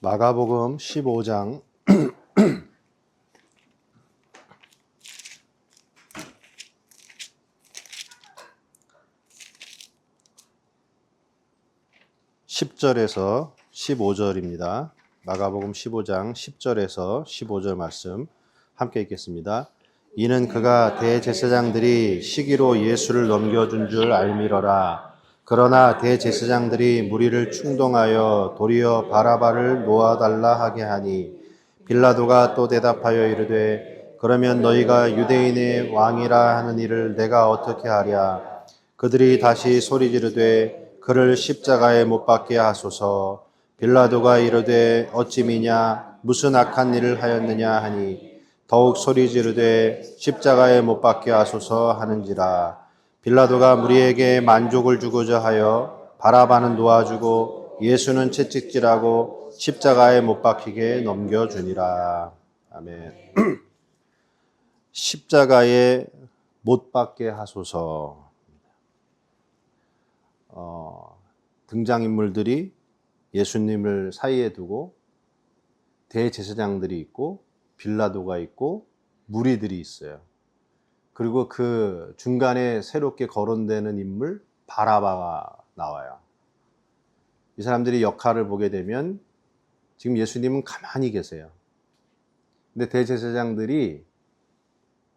마가복음 15장 10절에서 15절입니다. 마가복음 15장 10절에서 15절 말씀 함께 읽겠습니다. 이는 그가 대제사장들이 시기로 예수를 넘겨준 줄 알미러라. 그러나 대제사장들이 무리를 충동하여 도리어 바라바를 놓아달라 하게 하니 빌라도가 또 대답하여 이르되 그러면 너희가 유대인의 왕이라 하는 이를 내가 어떻게 하랴. 그들이 다시 소리 지르되 그를 십자가에 못 박게 하소서. 빌라도가 이르되 어찌 미냐 무슨 악한 일을 하였느냐 하니 더욱 소리 지르되 십자가에 못 박게 하소서 하는지라. 빌라도가 무리에게 만족을 주고자 하여 바라바는 놓아주고 예수는 채찍질하고 십자가에 못 박히게 넘겨주니라. 아멘. 십자가에 못 박게 하소서. 등장인물들이 예수님을 사이에 두고 대제사장들이 있고 빌라도가 있고 무리들이 있어요. 그리고 그 중간에 새롭게 거론되는 인물 바라바가 나와요. 이 사람들이 역할을 보게 되면 지금 예수님은 가만히 계세요. 근데 대제사장들이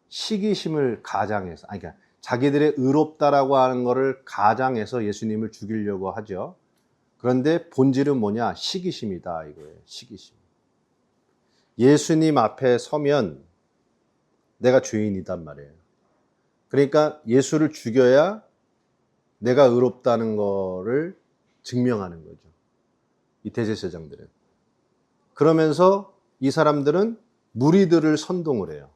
시기심을 가장해서, 그러니까 자기들의 의롭다라고 하는 것을 가장해서 예수님을 죽이려고 하죠. 그런데 본질은 뭐냐? 시기심이다 이거예요. 시기심. 예수님 앞에 서면 내가 죄인이단 말이에요. 그러니까 예수를 죽여야 내가 의롭다는 거를 증명하는 거죠. 이 대제사장들은. 그러면서 이 사람들은 무리들을 선동을 해요.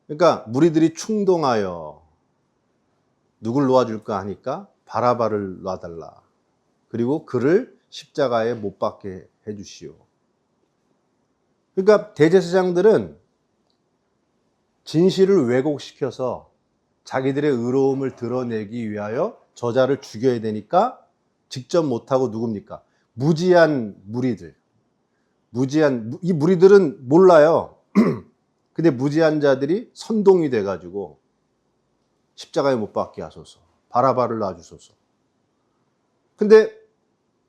그러니까 무리들이 충동하여 누굴 놓아줄까 하니까 바라바를 놔달라. 그리고 그를 십자가에 못 박게 해주시오. 그러니까 대제사장들은 진실을 왜곡시켜서 자기들의 의로움을 드러내기 위하여 저자를 죽여야 되니까 직접 못하고 누굽니까? 무지한 무리들. 이 무리들은 몰라요. 근데 무지한 자들이 선동이 돼가지고 십자가에 못 박게 하소서. 바라바를 놔주소서. 근데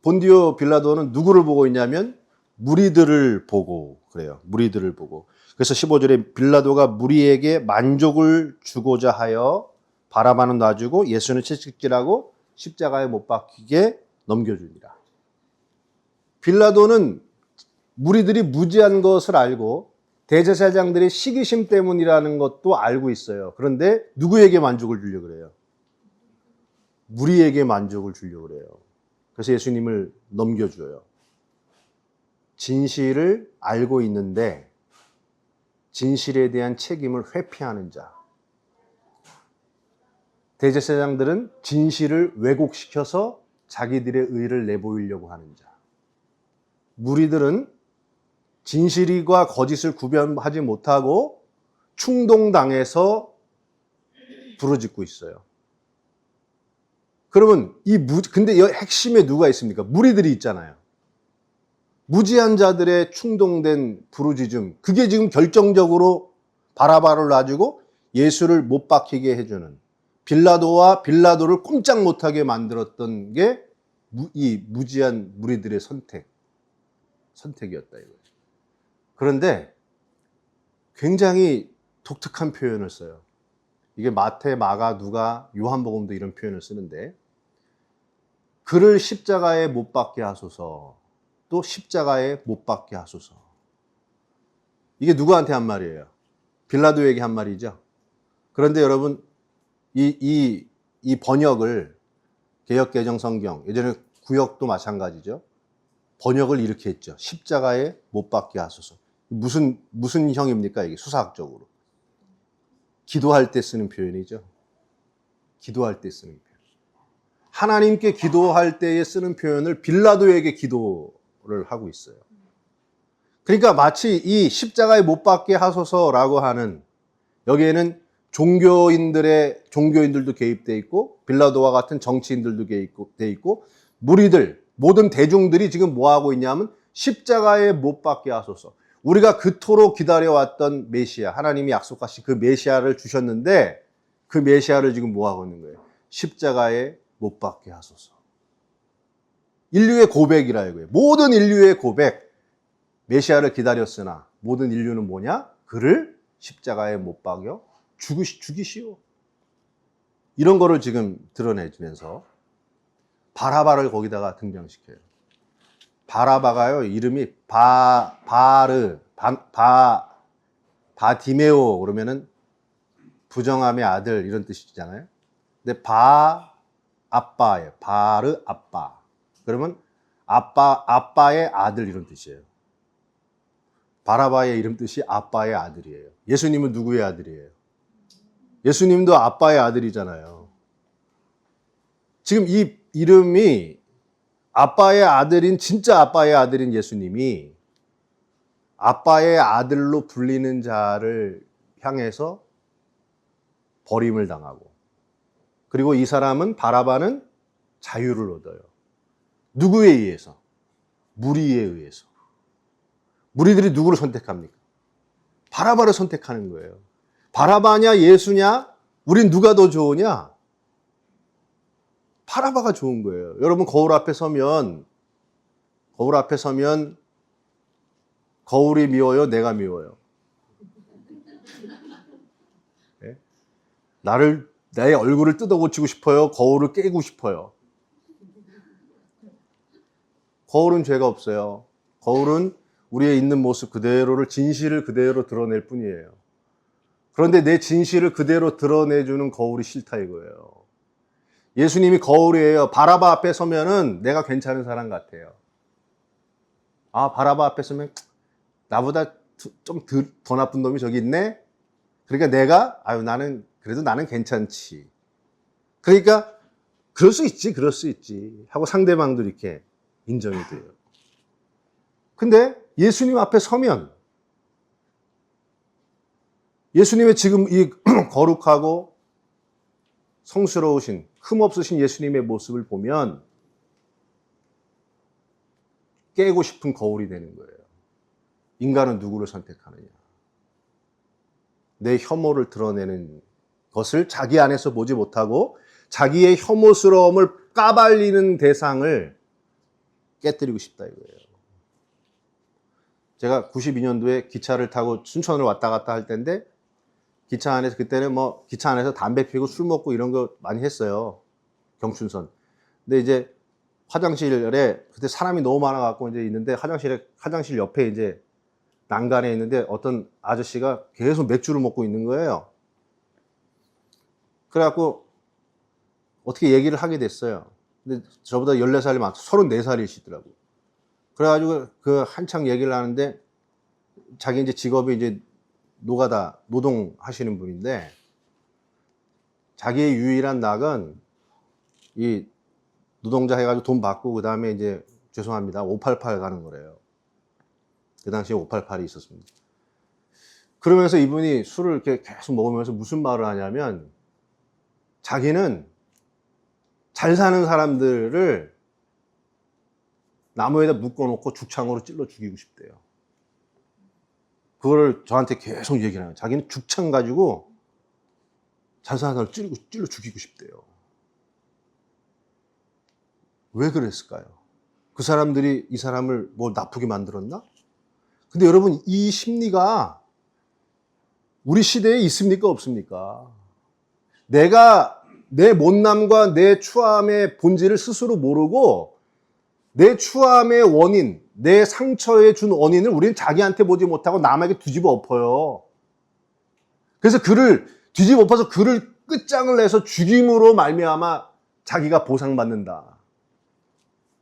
본디오 빌라도는 누구를 보고 있냐면 무리들을 보고 그래요. 무리들을 보고. 그래서 15절에 빌라도가 무리에게 만족을 주고자 하여 바라바는 놔주고 예수는 채찍질하고 십자가에 못 박히게 넘겨주니라. 빌라도는 무리들이 무지한 것을 알고 대제사장들의 시기심 때문이라는 것도 알고 있어요. 그런데 누구에게 만족을 주려고 그래요? 무리에게 만족을 주려고 그래요. 그래서 예수님을 넘겨줘요. 진실을 알고 있는데 진실에 대한 책임을 회피하는 자. 대제사장들은 진실을 왜곡시켜서 자기들의 의를 내보이려고 하는 자. 무리들은 진실과 거짓을 구별하지 못하고 충동당해서 부르짖고 있어요. 그러면 근데 이 핵심에 누가 있습니까? 무리들이 있잖아요. 무지한 자들의 충동된 부르짖음, 그게 지금 결정적으로 바라바를 놔주고 예수를 못 박히게 해주는 빌라도와 빌라도를 꼼짝 못하게 만들었던 게 이 무지한 무리들의 선택이었다 이거예요. 그런데 굉장히 독특한 표현을 써요. 이게 마태, 마가, 누가, 요한복음도 이런 표현을 쓰는데 그를 십자가에 못 박게 하소서. 또 십자가에 못 박게 하소서. 이게 누구한테 한 말이에요? 빌라도에게 한 말이죠. 그런데 여러분 이 번역을 개역개정 성경, 예전에 구역도 마찬가지죠. 번역을 이렇게 했죠. 십자가에 못 박게 하소서. 무슨 형입니까? 이게 수사학적으로. 기도할 때 쓰는 표현이죠. 기도할 때 쓰는 표현. 하나님께 기도할 때에 쓰는 표현을 빌라도에게 기도를 하고 있어요. 그러니까 마치 이 십자가에 못 박게 하소서라고 하는 여기에는 종교인들도 개입되어 있고 빌라도와 같은 정치인들도 개입되어 있고 무리들 모든 대중들이 지금 뭐 하고 있냐면 십자가에 못 박게 하소서. 우리가 그토록 기다려왔던 메시아, 하나님이 약속하신 그 메시아를 주셨는데 그 메시아를 지금 뭐 하고 있는 거예요? 십자가에 못 박게 하소서. 인류의 고백이라 이거예요. 모든 인류의 고백. 메시아를 기다렸으나 모든 인류는 뭐냐? 그를 십자가에 못 박여 죽이시오. 이런 거를 지금 드러내주면서 바라바를 거기다가 등장시켜요. 바라바가요, 이름이 바디메오 그러면은 부정함의 아들 이런 뜻이잖아요. 근데 아빠예요. 바르 아빠. 그러면 아빠의 아들 이런 뜻이에요. 바라바의 이름 뜻이 아빠의 아들이에요. 예수님은 누구의 아들이에요? 예수님도 아빠의 아들이잖아요. 지금 이 이름이 진짜 아빠의 아들인 예수님이 아빠의 아들로 불리는 자를 향해서 버림을 당하고, 그리고 이 사람은 바라바는 자유를 얻어요. 누구에 의해서? 무리에 의해서. 무리들이 누구를 선택합니까? 바라바를 선택하는 거예요. 바라바냐 예수냐? 우린 누가 더 좋으냐? 바라바가 좋은 거예요. 여러분 거울 앞에 서면 거울이 미워요? 내가 미워요? 네? 나의 얼굴을 뜯어 고치고 싶어요? 거울을 깨고 싶어요? 거울은 죄가 없어요. 거울은 우리의 있는 모습 그대로를, 진실을 그대로 드러낼 뿐이에요. 그런데 내 진실을 그대로 드러내주는 거울이 싫다 이거예요. 예수님이 거울이에요. 바라바 앞에 서면은 내가 괜찮은 사람 같아요. 바라바 앞에 서면 나보다 좀 더 나쁜 놈이 저기 있네? 그러니까 그래도 나는 괜찮지. 그러니까 그럴 수 있지 하고 상대방도 이렇게 인정이 돼요. 근데 예수님 앞에 서면 예수님의 지금 이 거룩하고 성스러우신, 흠없으신 예수님의 모습을 보면 깨고 싶은 거울이 되는 거예요. 인간은 누구를 선택하느냐? 내 혐오를 드러내는 것을 자기 안에서 보지 못하고 자기의 혐오스러움을 까발리는 대상을 깨뜨리고 싶다 이거예요. 제가 92년도에 기차를 타고 춘천으로 왔다 갔다 할 때인데 기차 안에서, 그때는 기차 안에서 담배 피우고 술 먹고 이런 거 많이 했어요. 경춘선. 근데 이제 화장실에 그때 사람이 너무 많아갖고 이제 있는데 화장실 옆에 이제 난간에 있는데 어떤 아저씨가 계속 맥주를 먹고 있는 거예요. 그래갖고 어떻게 얘기를 하게 됐어요. 근데 저보다 14살이 많고 34살이시더라고요. 그래가지고 그 한창 얘기를 하는데 자기 이제 직업이 이제 노동 하시는 분인데 자기의 유일한 낙은 이 노동자 해가지고 돈 받고 그 다음에 이제 죄송합니다 588 가는 거래요. 그 당시에 588이 있었습니다. 그러면서 이분이 술을 이렇게 계속 먹으면서 무슨 말을 하냐면 자기는 잘 사는 사람들을 나무에다 묶어놓고 죽창으로 찔러 죽이고 싶대요. 그거를 저한테 계속 얘기를 해요. 자기는 죽창 가지고 잘 사는 사람을 찔러 죽이고 싶대요. 왜 그랬을까요? 그 사람들이 이 사람을 뭐 나쁘게 만들었나? 근데 여러분 이 심리가 우리 시대에 있습니까? 없습니까? 내가 내 못남과 내 추함의 본질을 스스로 모르고 내 추함의 원인, 내 상처에 준 원인을 우리는 자기한테 보지 못하고 남에게 뒤집어 엎어요. 그래서 그를 뒤집어 엎어서 그를 끝장을 내서 죽임으로 말미암아 자기가 보상받는다.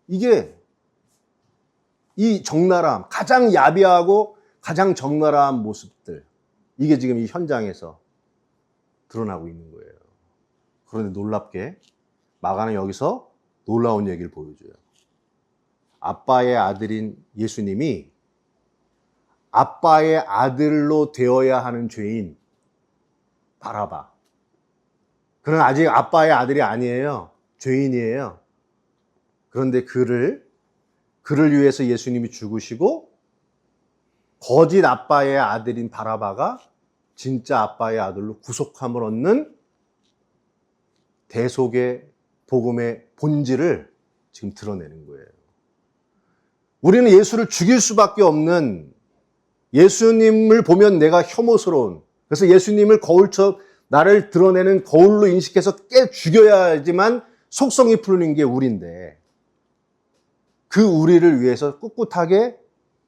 이게 이 적나라함, 가장 야비하고 가장 적나라한 모습들, 이게 지금 이 현장에서 드러나고 있는 거예요. 그런데 놀랍게 마가는 여기서 놀라운 얘기를 보여줘요. 아빠의 아들인 예수님이 아빠의 아들로 되어야 하는 죄인 바라바, 그는 아직 아빠의 아들이 아니에요. 죄인이에요. 그런데 그 그를 위해서 예수님이 죽으시고 거짓 아빠의 아들인 바라바가 진짜 아빠의 아들로 구속함을 얻는 대속의 복음의 본질을 지금 드러내는 거예요. 우리는 예수를 죽일 수밖에 없는, 예수님을 보면 내가 혐오스러운, 그래서 예수님을 거울처럼 나를 드러내는 거울로 인식해서 깨 죽여야지만 속성이 풀리는 게 우리인데, 그 우리를 위해서 꿋꿋하게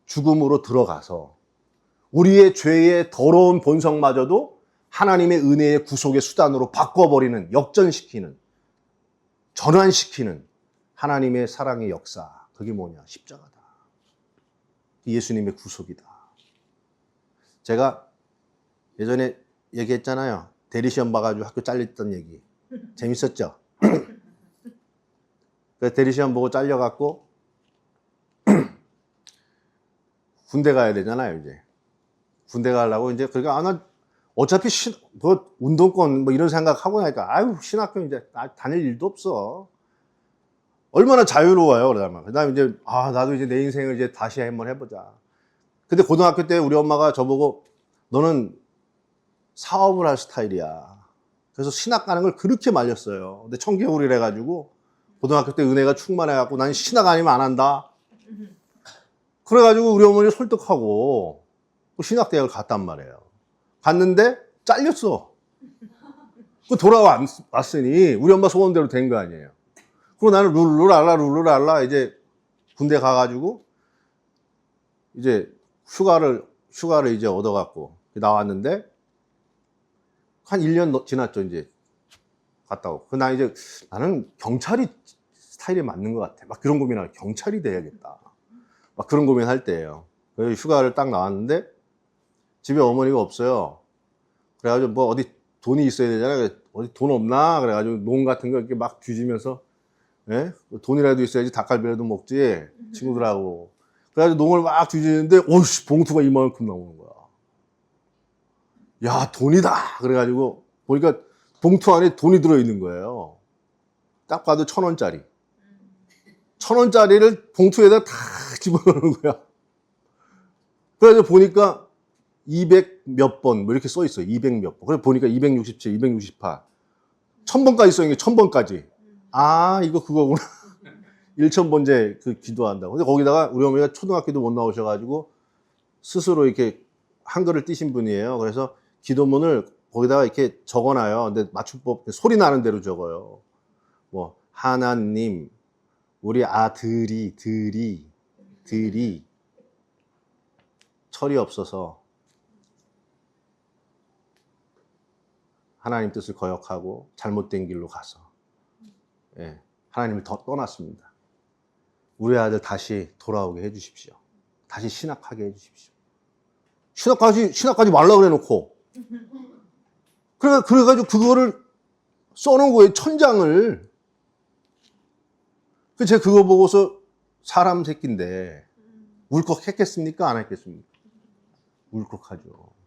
죽음으로 들어가서 우리의 죄의 더러운 본성마저도 하나님의 은혜의 구속의 수단으로 바꿔버리는, 역전시키는, 전환시키는 하나님의 사랑의 역사. 그게 뭐냐? 십자가다. 예수님의 구속이다. 제가 예전에 얘기했잖아요. 대리시험 봐가지고 학교 잘렸던 얘기. 재밌었죠? 그래서 대리시험 보고 잘려갖고 군대 가야 되잖아요, 이제. 군대 가려고 이제, 그러니까, 나 어차피 운동권 뭐 이런 생각하고 나니까, 아유, 신학교 이제 다닐 일도 없어. 얼마나 자유로워요, 그러다가. 그 다음에 이제, 나도 이제 내 인생을 이제 다시 한번 해보자. 근데 고등학교 때 우리 엄마가 저보고, 너는 사업을 할 스타일이야. 그래서 신학 가는 걸 그렇게 말렸어요. 근데 청개구리를 해가지고, 고등학교 때 은혜가 충만해갖고, 난 신학 아니면 안 한다. 그래가지고 우리 어머니 설득하고, 신학대학을 갔단 말이에요. 갔는데, 잘렸어. 돌아왔으니, 우리 엄마 소원대로 된 거 아니에요. 그리고 나는 룰루랄라 이제 군대 가가지고 이제 휴가를 이제 얻어갖고 나왔는데 한 1년 지났죠, 이제. 갔다 오고. 나 이제 나는 경찰이 스타일이 맞는 것 같아. 막 그런 고민하고 경찰이 돼야겠다. 막 그런 고민할 때예요. 그래서 휴가를 딱 나왔는데 집에 어머니가 없어요. 그래가지고 뭐 어디 돈이 있어야 되잖아요. 어디 돈 없나? 그래가지고 농 같은 거 이렇게 막 뒤지면서, 예? 돈이라도 있어야지 닭갈비라도 먹지, 친구들하고. 그래가지고 농을 막 뒤지는데, 오씨, 봉투가 이만큼 나오는 거야. 야, 돈이다! 그래가지고, 보니까 봉투 안에 돈이 들어있는 거예요. 딱 봐도 1,000원짜리. 1,000원짜리를 봉투에다 다 집어넣는 거야. 그래서 보니까 200 몇 번, 뭐 이렇게 써 있어요. 200 몇 번. 그래서 보니까 267, 268. 1000번까지 써 있는 게 1000번까지. 이거 그거구나. 1000번째 그 기도한다고. 근데 거기다가 우리 어머니가 초등학교도 못 나오셔가지고 스스로 이렇게 한글을 띄신 분이에요. 그래서 기도문을 거기다가 이렇게 적어놔요. 근데 맞춤법, 소리 나는 대로 적어요. 뭐, 하나님, 우리 아들이, 들이, 철이 없어서 하나님 뜻을 거역하고 잘못된 길로 가서, 예, 하나님을 떠났습니다. 우리 아들 다시 돌아오게 해주십시오. 다시 신학하게 해주십시오. 신학까지 말라 그래 놓고. 그래가지고 그거를 써놓은 거예요. 1000장을. 제가 그거 보고서 사람 새끼인데 울컥했겠습니까? 안 했겠습니까? 울컥하죠.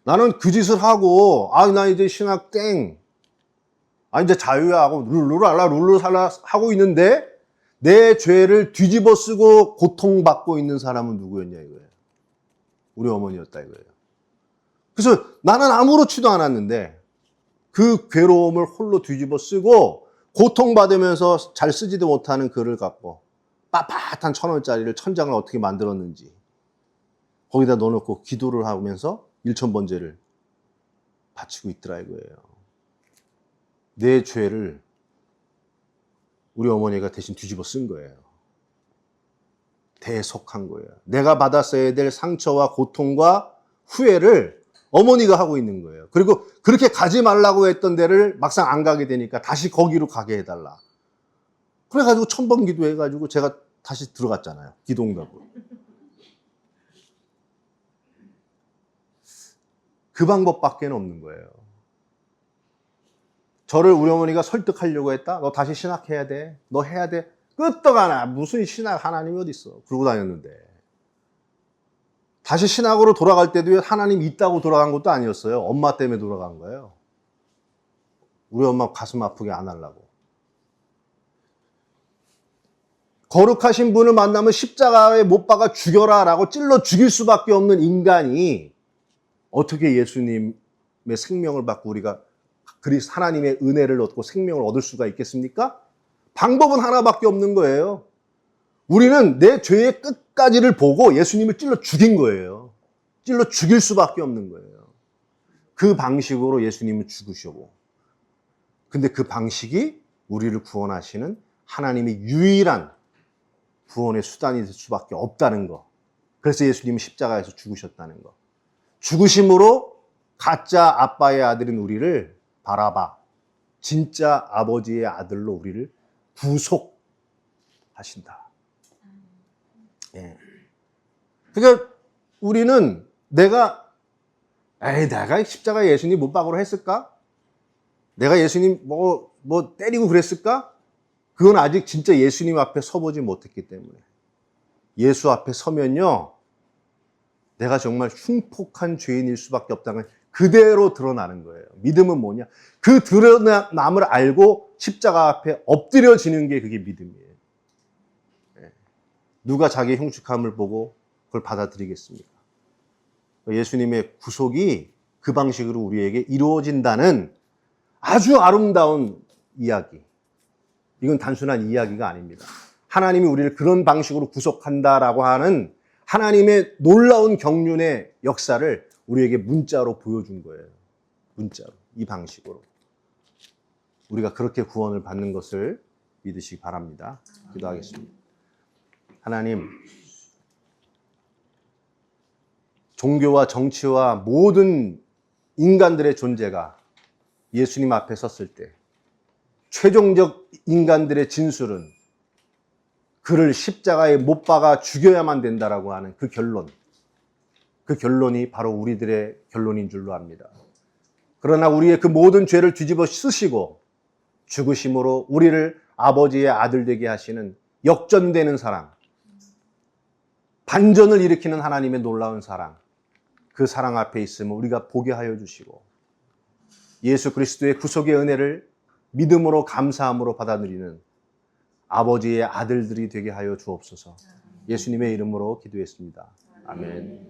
나는 그 짓을 하고, 나 이제 신학 땡. 이제 자유야 하고, 룰루랄라 하고 있는데, 내 죄를 뒤집어 쓰고 고통받고 있는 사람은 누구였냐 이거예요. 우리 어머니였다 이거예요. 그래서 나는 아무렇지도 않았는데, 그 괴로움을 홀로 뒤집어 쓰고, 고통받으면서 잘 쓰지도 못하는 글을 갖고, 빳빳한 1,000원짜리를 1000장을 어떻게 만들었는지, 거기다 넣어놓고 기도를 하면서 1000번째를 바치고 있더라 이거예요. 내 죄를 우리 어머니가 대신 뒤집어 쓴 거예요. 대속한 거예요. 내가 받았어야 될 상처와 고통과 후회를 어머니가 하고 있는 거예요. 그리고 그렇게 가지 말라고 했던 데를 막상 안 가게 되니까 다시 거기로 가게 해달라. 그래가지고 1000번 기도해가지고 제가 다시 들어갔잖아요. 기도응답으로. 그 방법밖에 없는 거예요. 저를 우리 어머니가 설득하려고 했다. 너 다시 신학해야 돼. 너 해야 돼. 끄떡하나. 무슨 신학, 하나님이 어디 있어. 그러고 다녔는데. 다시 신학으로 돌아갈 때도 하나님 있다고 돌아간 것도 아니었어요. 엄마 때문에 돌아간 거예요. 우리 엄마 가슴 아프게 안 하려고. 거룩하신 분을 만나면 십자가에 못 박아 죽여라라고 찔러 죽일 수밖에 없는 인간이 어떻게 예수님의 생명을 받고 우리가 그리스도 하나님의 은혜를 얻고 생명을 얻을 수가 있겠습니까? 방법은 하나밖에 없는 거예요. 우리는 내 죄의 끝까지를 보고 예수님을 찔러 죽인 거예요. 찔러 죽일 수밖에 없는 거예요. 그 방식으로 예수님은 죽으시고, 근데 그 방식이 우리를 구원하시는 하나님의 유일한 구원의 수단이 될 수밖에 없다는 거. 그래서 예수님은 십자가에서 죽으셨다는 거. 죽으심으로 가짜 아빠의 아들인 우리를 바라봐, 진짜 아버지의 아들로 우리를 구속하신다. 예. 그러니까 우리는 내가 십자가에 예수님 못 박으러 했을까? 내가 예수님 뭐 때리고 그랬을까? 그건 아직 진짜 예수님 앞에 서보지 못했기 때문에. 예수 앞에 서면요, 내가 정말 흉폭한 죄인일 수밖에 없다는 걸 그대로 드러나는 거예요. 믿음은 뭐냐? 그 드러남을 알고 십자가 앞에 엎드려지는 게 그게 믿음이에요. 누가 자기의 흉측함을 보고 그걸 받아들이겠습니까? 예수님의 구속이 그 방식으로 우리에게 이루어진다는 아주 아름다운 이야기. 이건 단순한 이야기가 아닙니다. 하나님이 우리를 그런 방식으로 구속한다라고 하는 하나님의 놀라운 경륜의 역사를 우리에게 문자로 보여준 거예요. 문자로, 이 방식으로. 우리가 그렇게 구원을 받는 것을 믿으시기 바랍니다. 기도하겠습니다. 하나님, 종교와 정치와 모든 인간들의 존재가 예수님 앞에 섰을 때 최종적 인간들의 진술은 그를 십자가에 못 박아 죽여야만 된다라고 하는 그 결론이 바로 우리들의 결론인 줄로 압니다. 그러나 우리의 그 모든 죄를 뒤집어 쓰시고 죽으심으로 우리를 아버지의 아들 되게 하시는 역전되는 사랑, 반전을 일으키는 하나님의 놀라운 사랑, 그 사랑 앞에 있으면 우리가 보게 하여 주시고 예수 그리스도의 구속의 은혜를 믿음으로 감사함으로 받아들이는 아버지의 아들들이 되게 하여 주옵소서. 예수님의 이름으로 기도했습니다. 아멘.